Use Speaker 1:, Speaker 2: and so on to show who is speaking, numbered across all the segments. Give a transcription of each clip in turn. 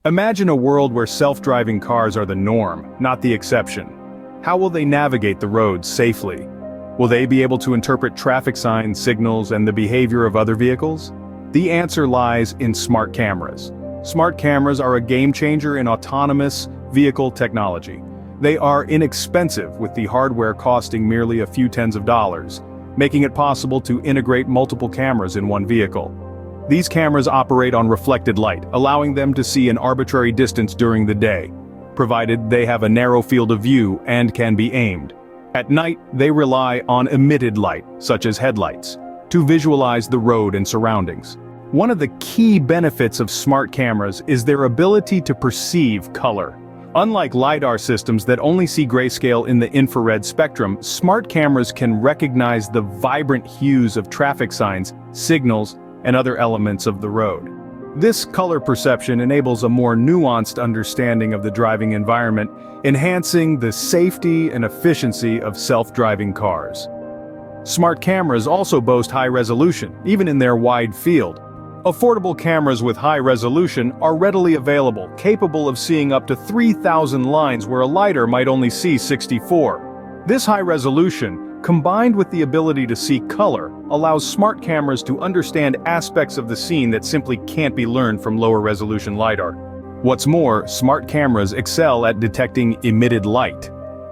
Speaker 1: Imagine a world where self-driving cars are the norm, not the exception. How will they navigate the roads safely? Will they be able to interpret traffic signs, signals, and the behavior of other vehicles? The answer lies in smart cameras. Smart cameras are a game-changer in autonomous vehicle technology. They are inexpensive, with the hardware costing merely a few tens of dollars, making it possible to integrate multiple cameras in one vehicle. These cameras operate on reflected light, allowing them to see an arbitrary distance during the day, provided they have a narrow field of view and can be aimed. At night, they rely on emitted light, such as headlights, to visualize the road and surroundings. One of the key benefits of smart cameras is their ability to perceive color. Unlike LiDAR systems that only see grayscale in the infrared spectrum, smart cameras can recognize the vibrant hues of traffic signs, signals, and other elements of the road. This color perception enables a more nuanced understanding of the driving environment, enhancing the safety and efficiency of self-driving cars. Smart cameras also boast high resolution, even in their wide field. Affordable cameras with high resolution are readily available, capable of seeing up to 3,000 lines where a LiDAR might only see 64. This high resolution, combined with the ability to see color, allows smart cameras to understand aspects of the scene that simply can't be learned from lower-resolution LiDAR. What's more, smart cameras excel at detecting emitted light.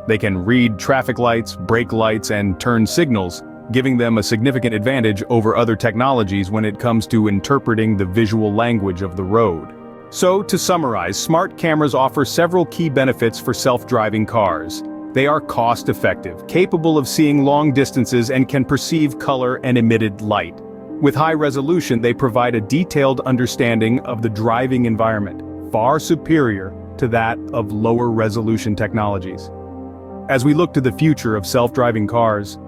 Speaker 1: They can read traffic lights, brake lights, and turn signals, giving them a significant advantage over other technologies when it comes to interpreting the visual language of the road. So, to summarize, smart cameras offer several key benefits for self-driving cars. They are cost-effective, capable of seeing long distances, and can perceive color and emitted light. With high resolution, they provide a detailed understanding of the driving environment, far superior to that of lower-resolution technologies. As we look to the future of self-driving cars,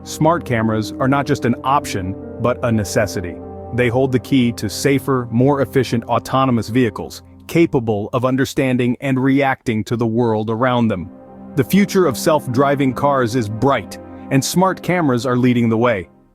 Speaker 1: smart cameras are not just an option, but a necessity. They hold the key to safer, more efficient autonomous vehicles, capable of understanding and reacting to the world around them. The future of self-driving cars is bright, and smart cameras are leading the way.